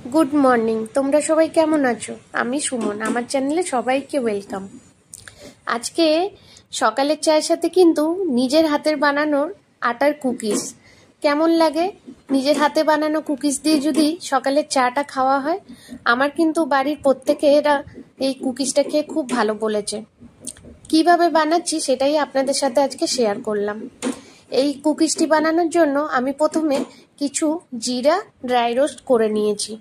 Good morning. তোমরা সবাই কেমন আছো? আমি সুমন, আমার চ্যানেলে সবাইকে ওয়েলকাম। আজকে সকালের চায়ের সাথে কিন্তু নিজের হাতের বানানোর আটার কুকিজ কেমন লাগে, নিজের হাতে বানানো কুকিজ দিয়ে যদি সকালের চাটা খাওয়া হয়। আমার কিন্তু বাড়ির প্রত্যেকেরা এই কুকিজটা খেয়ে খুব ভালো বলেছে। কিভাবে বানাচ্ছি সেটাই আপনাদের সাথে আজকে শেয়ার করলাম। এই কুকিজটি বানানোর জন্য আমি প্রথমে কিছু জিরা ড্রাই রোস্ট করে নিয়েছি।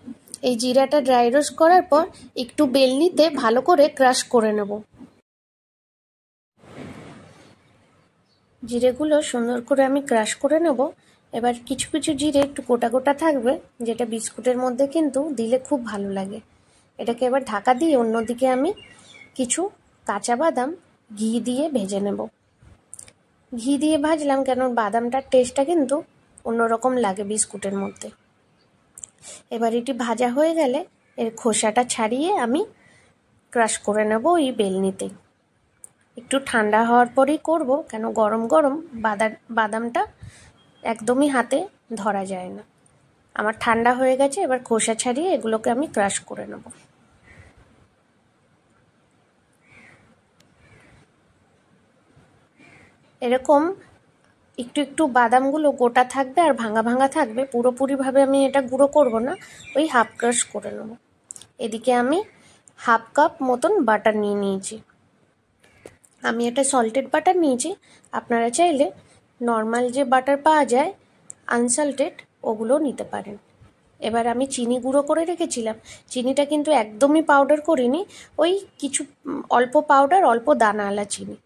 এই জিরাটা ড্রাই রোস্ট করার পর একটু বেলনিতে ভালো করে ক্রাশ করে নেব। জিরেগুলো সুন্দর করে আমি ক্রাশ করে নেব। এবার কিছু কিছু জিরে একটু গোটা গোটা থাকবে, যেটা বিস্কুটের মধ্যে কিন্তু দিলে খুব ভালো লাগে। এটাকে এবার ঢাকা দিয়ে অন্যদিকে আমি কিছু কাঁচা বাদাম ঘি দিয়ে ভেজে নেব। ঘি দিয়ে ভাজলাম কেন বাদামটার টেস্টটা কিন্তু অন্যরকম লাগে বিস্কুটের মধ্যে। এবার এটি ভাজা হয়ে গেলে এর খোসাটা ছাড়িয়ে আমি ক্রাশ করে নেব ওই বেলনিতে। একটু ঠান্ডা হওয়ার পরেই করব, কেন গরম গরম বাদামটা একদমই হাতে ধরা যায় না। আমার ঠান্ডা হয়ে গেছে, এবার খোসা ছাড়িয়ে এগুলোকে আমি ক্রাশ করে নেব। এরকম একটু একটু বাদামগুলো গোটা থাকবে আর ভাঙা ভাঙা থাকবে, পুরোপুরিভাবে আমি এটা গুঁড়ো করব না, ওই হাফ ক্রাশ করে নেব। এদিকে আমি হাফ কাপ মতন বাটার নিয়ে নিয়েছি। আমি এটা সল্টেড বাটার নিয়েছি, আপনারা চাইলে নর্মাল যে বাটার পাওয়া যায় আনসল্টেড ওগুলো নিতে পারেন। এবার আমি চিনি গুঁড়ো করে রেখেছিলাম, চিনিটা কিন্তু একদমই পাউডার করিনি, ওই কিছু অল্প পাউডার অল্প দানাওয়ালা চিনি,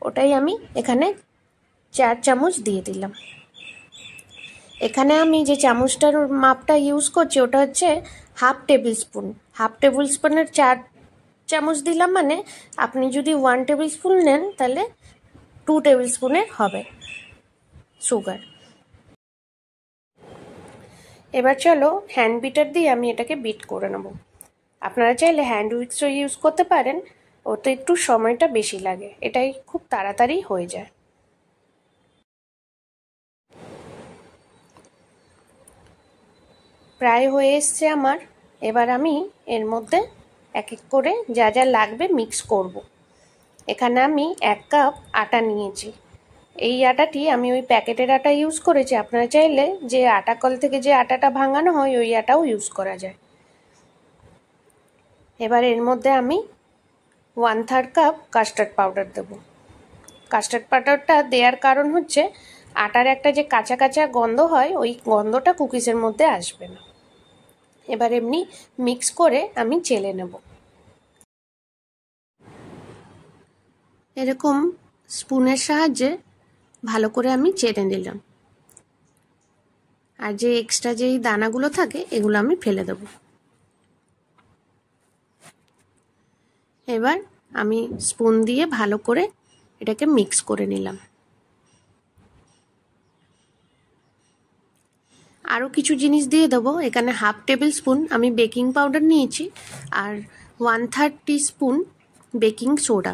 ওটাই আমি এখানে 4 চামচ দিয়ে দিলাম। এখানে আমি যে চামচটার মাপটা ইউজ করছি ওটা হচ্ছে হাফ টেবিল স্পুন। হাফ টেবিল স্পুনের 4 চামচ দিলাম, মানে আপনি যদি 1 টেবিল স্পুন নেন তাহলে 2 টেবিল স্পুনের হবে সুগার। এবার চলো হ্যান্ড বিটার দিয়ে আমি এটাকে বিট করে নেব। আপনারা চাইলে হ্যান্ড উইক্সও ইউজ করতে পারেন, ওতে একটু সময়টা বেশি লাগে, এটাই খুব তাড়াতাড়ি হয়ে যায়। প্রায় হয়ে এসছে আমার। এবার আমি এর মধ্যে এক এক করে যা যা লাগবে মিক্স করব। এখানে আমি 1 কাপ আটা নিয়েছি। এই আটাটি আমি ওই প্যাকেটের আটা ইউজ করেছি, আপনারা চাইলে যে আটা কল থেকে যে আটাটা ভাঙানো হয় ওই আটাও ইউজ করা যায়। এবার এর মধ্যে আমি 1/3 কাপ কাস্টার্ড পাউডার দেব। কাস্টার্ড পাউডারটা দেওয়ার কারণ হচ্ছে আটার একটা যে কাঁচা কাঁচা গন্ধ হয় ওই গন্ধটা কুকিজের মধ্যে আসবে না। এবার এমনি মিক্স করে আমি চেলে নেব। এরকম স্পুনের সাহায্যে ভালো করে আমি চেলে নিলাম, আর যে এক্সট্রা যেই দানাগুলো থাকে এগুলো আমি ফেলে দেব। এবার আমি স্পুন দিয়ে ভালো করে এটাকে মিক্স করে নিলাম। আরও কিছু জিনিস দিয়ে দেবো। এখানে হাফ টেবিল স্পুন আমি বেকিং পাউডার নিয়েছি আর 1/3 টিস্পুন বেকিং সোডা।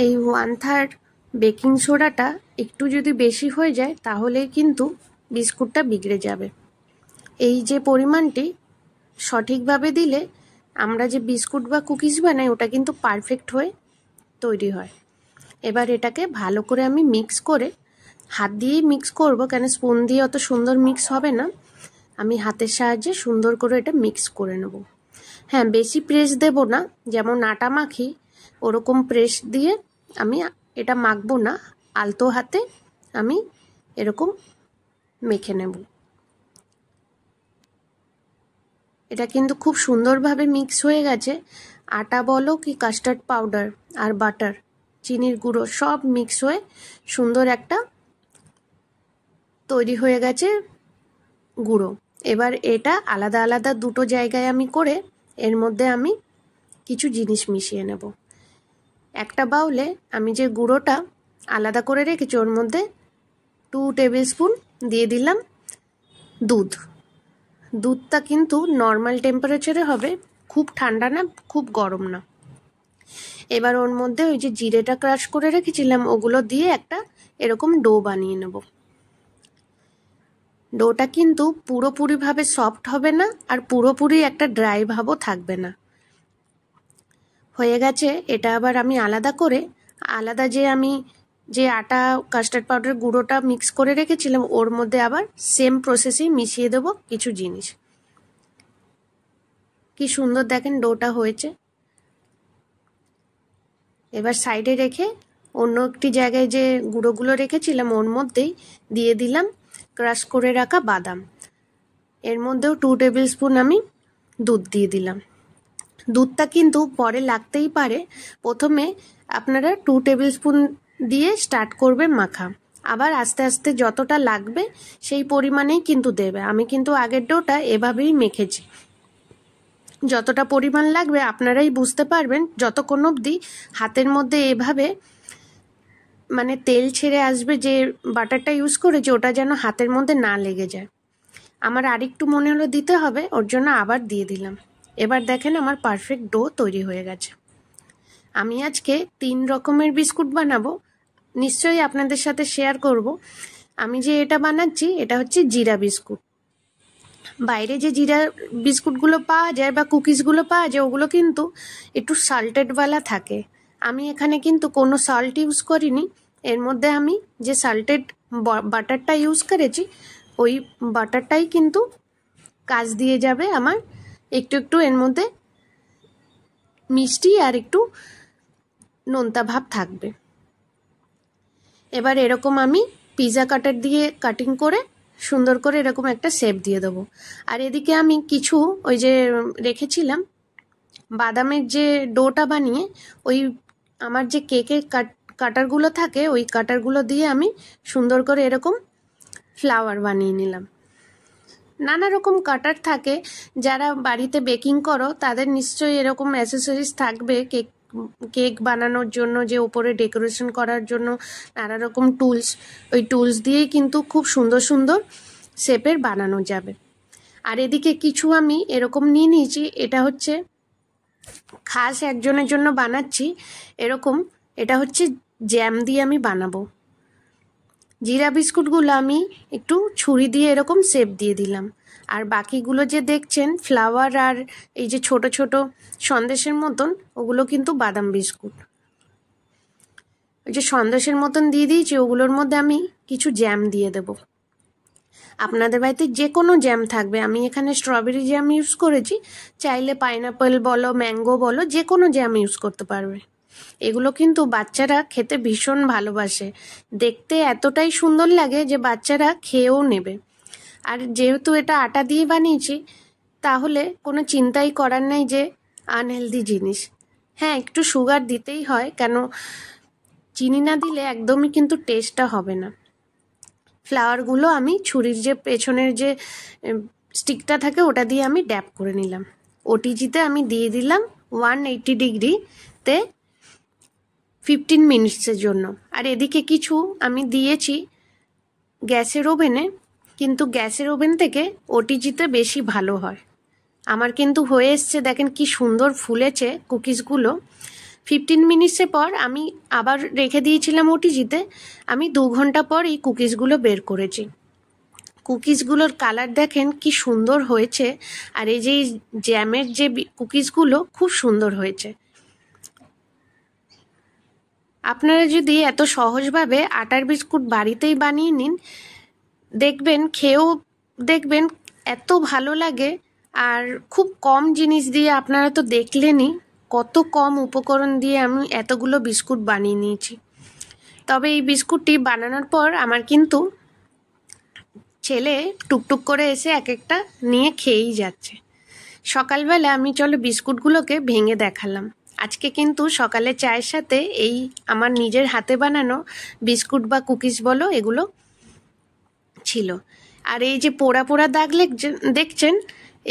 এই 1/3 বেকিং সোডাটা একটু যদি বেশি হয়ে যায় তাহলে কিন্তু বিস্কুটটা বিগড়ে যাবে। এই যে পরিমাণটি সঠিকভাবে দিলে আমরা যে বিস্কুট বা কুকিজ বানাই ওটা কিন্তু পারফেক্ট হয়ে তৈরি হয়। এবার এটাকে ভালো করে আমি মিক্স করে, হাত দিয়েই মিক্স করব, কেন স্পুন দিয়ে অত সুন্দর মিক্স হবে না, আমি হাতের সাহায্যে সুন্দর করে এটা মিক্স করে নেব। হ্যাঁ, বেশি প্রেস দেব না, যেমন আটা মাখি ওরকম প্রেস দিয়ে আমি এটা মাখবো না, আলতো হাতে আমি এরকম মেখে নেব। এটা কিন্তু খুব সুন্দরভাবে মিক্স হয়ে গেছে। আটা বলো কি কাস্টার্ড পাউডার আর বাটার, চিনির গুঁড়ো সব মিক্স হয়ে সুন্দর একটা তৈরি হয়ে গেছে গুঁড়ো। এবার এটা আলাদা আলাদা দুটো জায়গায় আমি করে এর মধ্যে আমি কিছু জিনিস মিশিয়ে নেব। একটা বাউলে আমি যে গুঁড়োটা আলাদা করে রেখেছি ওর মধ্যে 2 টেবিল স্পুন দিয়ে দিলাম দুধ। দুধটা কিন্তু নর্মাল টেম্পারেচারে হবে, খুব ঠান্ডা না খুব গরম না। এবার ওর মধ্যে ওই যে জিরেটা ক্রাশ করে রেখেছিলাম ওগুলো দিয়ে একটা এরকম ডো বানিয়ে নেব। ডোটা কিন্তু পুরোপুরিভাবে সফট হবে না আর পুরোপুরি একটা ড্রাই ভাবও থাকবে না। হয়ে গেছে। এটা আবার আমি আলাদা যে আটা কাস্টার্ড পাউডার গুঁড়োটা মিক্স করে রেখেছিলাম ওর মধ্যে আবার সেম প্রসেসেই মিশিয়ে দেব কিছু জিনিস। কি সুন্দর দেখেন ডোটা হয়েছে। এবার সাইডে রেখে অন্য একটি জায়গায় যে গুঁড়োগুলো রেখেছিলাম ওর মধ্যেই দিয়ে দিলাম ক্রাশ করে রাখা বাদাম। এর মধ্যেও 2 টেবিল স্পুন আমি দুধ দিয়ে দিলাম। দুধটা কিন্তু পরে লাগতেই পারে, প্রথমে আপনারা 2 টেবিল স্পুন দিয়ে স্টার্ট করবে মাখা, আবার আস্তে আস্তে যতটা লাগবে সেই পরিমাণেই কিন্তু দেবে। আমি কিন্তু আগের ডোটা এভাবেই মেখেছি। যতটা পরিমাণ লাগবে আপনারাই বুঝতে পারবেন যতক্ষণ অবধি হাতের মধ্যে এভাবে মানে তেল ছেড়ে আসবে, যে বাটারটা ইউজ করেছি ওটা যেন হাতের মধ্যে না লেগে যায়। আমার আরেকটু মনে হলো দিতে হবে, ওর জন্য আবার দিয়ে দিলাম। এবার দেখেন আমার পারফেক্ট ডো তৈরি হয়ে গেছে। আমি আজকে 3 রকমের বিস্কুট বানাবো, নিশ্চয়ই আপনাদের সাথে শেয়ার করব। আমি যে এটা বানাচ্ছি এটা হচ্ছে জিরা বিস্কুট। বাইরে যে জিরা বিস্কুটগুলো পাওয়া যায় বা কুকিজগুলো পাওয়া যায় ওগুলো কিন্তু একটু সল্টেডওয়ালা থাকে। আমি এখানে কিন্তু কোনো সল্ট ইউজ করিনি। এর মধ্যে আমি যে সল্টেড বাটারটা ইউজ করেছি ওই বাটারটাই কিন্তু কাজ দিয়ে যাবে আমার। একটু একটু এর মধ্যে মিষ্টি আর একটু নোনতা ভাব থাকবে। এবার এরকম আমি পিৎজা কাটার দিয়ে কাটিং করে সুন্দর করে এরকম একটা শেপ দিয়ে দেবো। আর এদিকে আমি কিছু ওই যে রেখেছিলাম বাদামের যে ডোটা বানিয়ে ওই আমার যে কেকের কাটারগুলো থাকে ওই কাটারগুলো দিয়ে আমি সুন্দর করে এরকম ফ্লাওয়ার বানিয়ে নিলাম। নানা রকম কাটার থাকে, যারা বাড়িতে বেকিং করো তাদের নিশ্চয়ই এরকম অ্যাসেসরিজ থাকবে কেক বানানোর জন্য, যে উপরে ডেকোরেশন করার জন্য নানা রকম টুলস, ওই টুলস দিয়েই কিন্তু খুব সুন্দর সুন্দর শেপের বানানো যাবে। আর এদিকে কিছু আমি এরকম নিয়ে নিয়েছি, এটা হচ্ছে খাস একজনের জন্য বানাচ্ছি এরকম। এটা হচ্ছে জ্যাম দিয়ে আমি বানাবো। জিরা বিস্কুটগুলো আমি একটু ছুরি দিয়ে এরকম শেপ দিয়ে দিলাম। আর বাকিগুলো যে দেখছেন ফ্লাওয়ার আর এই যে ছোট ছোট সন্দেশের মতন ওগুলো কিন্তু বাদাম বিস্কুট। ওই যে সন্দেশের মতন দিয়ে দিয়েছি ওগুলোর মধ্যে আমি কিছু জ্যাম দিয়ে দেব। আপনাদের বাড়িতে যে কোনো জ্যাম থাকবে, আমি এখানে স্ট্রবেরি জ্যাম ইউজ করেছি, চাইলে পাইনাপেল বলো ম্যাঙ্গো বলো যে কোনো জ্যাম ইউজ করতে পারবে। এগুলো কিন্তু বাচ্চারা খেতে ভীষণ ভালোবাসে, দেখতে এতটাই সুন্দর লাগে যে বাচ্চারা খেয়েও নেবে। আর যেহেতু এটা আটা দিয়ে বানিয়েছি তাহলে কোনো চিন্তাই করার নাই যে আনহেলদি জিনিস। হ্যাঁ, একটু সুগার দিতেই হয়, কেন চিনি না দিলে একদমই কিন্তু টেস্টটা হবে না। ফ্লাওয়ারগুলো আমি ছুরির যে পেছনের যে স্টিকটা থাকে ওটা দিয়ে আমি ড্যাপ করে নিলাম। ওটিজিতে আমি দিয়ে দিলাম 180 ডিগ্রিতে 15 মিনিটসের জন্য। আর এদিকে কিছু আমি দিয়েছি গ্যাসের ওভেনে, কিন্তু গ্যাসের ওভেন থেকে ওটিজিতে বেশি ভালো হয়। আমার কিন্তু হয়ে এসছে, দেখেন কি সুন্দর ফুলেছে কুকিজগুলো। 15 মিনিটসের পর আমি আবার রেখে দিয়েছিলাম ওটিজিতে। আমি 2 ঘন্টা পর এই কুকিজগুলো বের করেছি। কুকিজগুলোর কালার দেখেন কি সুন্দর হয়েছে, আর এই যে জ্যামের যে কুকিজগুলো খুব সুন্দর হয়েছে। আপনারা যদি এত সহজভাবে আটার বিস্কুট বাড়িতেই বানিয়ে নিন, দেখবেন খেয়েও দেখবেন এত ভালো লাগে। আর খুব কম জিনিস দিয়ে, আপনারা তো দেখলেনই কত কম উপকরণ দিয়ে আমি এতগুলো বিস্কুট বানিয়ে নিয়েছি। তবে এই বিস্কুটটি বানানোর পর আমার কিন্তু ছেলে টুকটুক করে এসে এক একটা নিয়ে খেয়েই যাচ্ছে। সকালবেলা আমি চলো বিস্কুটগুলোকে ভেঙে দেখালাম। আজকে কিন্তু সকালে চায়ের সাথে এই আমার নিজের হাতে বানানো বিস্কুট বা কুকিজ বলো এগুলো ছিল। আর এই যে পোড়া পোড়া দাগ দেখছেন,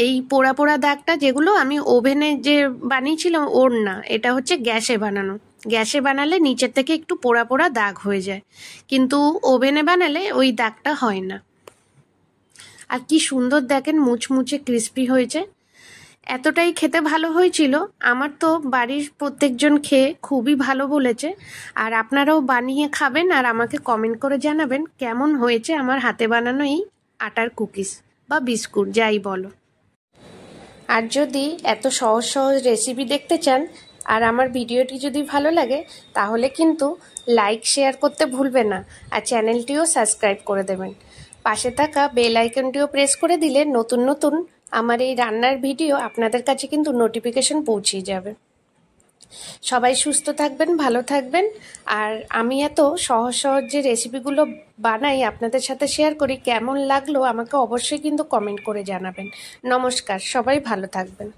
এই পোড়া পোড়া দাগটা যেগুলো আমি ওভেনে যে বানিয়েছিলাম ওর না, এটা হচ্ছে গ্যাসে বানানো। গ্যাসে বানালে নিচের থেকে একটু পোড়া পোড়া দাগ হয়ে যায়, কিন্তু ওভেনে বানালে ওই দাগটা হয় না। আর কি সুন্দর দেখেন মুচমুচে ক্রিস্পি হয়েছে, এতটাই খেতে ভালো হয়েছিল। আমার তো বাড়ির প্রত্যেকজন খেয়ে খুবই ভালো বলেছে। আর আপনারাও বানিয়ে খাবেন আর আমাকে কমেন্ট করে জানাবেন কেমন হয়েছে আমার হাতে বানানো এই আটার কুকিজ বা বিস্কুট যাই বলো। আর যদি এত সহজ সহজ রেসিপি দেখতে চান আর আমার ভিডিওটি যদি ভালো লাগে তাহলে কিন্তু লাইক শেয়ার করতে ভুলবেন না, আর চ্যানেলটিও সাবস্ক্রাইব করে দেবেন। পাশে থাকা বেল আইকনটিও প্রেস করে দিলে নতুন নতুন আমার এই রান্নার ভিডিও আপনাদের কাছে কিন্তু নোটিফিকেশন পৌঁছে যাবে। সবাই সুস্থ থাকবেন, ভালো থাকবেন। আর আমি এত সহজ সহজ যে রেসিপিগুলো বানাই আপনাদের সাথে শেয়ার করি, কেমন লাগলো আমাকে অবশ্যই কিন্তু কমেন্ট করে জানাবেন। নমস্কার, সবাই ভালো থাকবেন।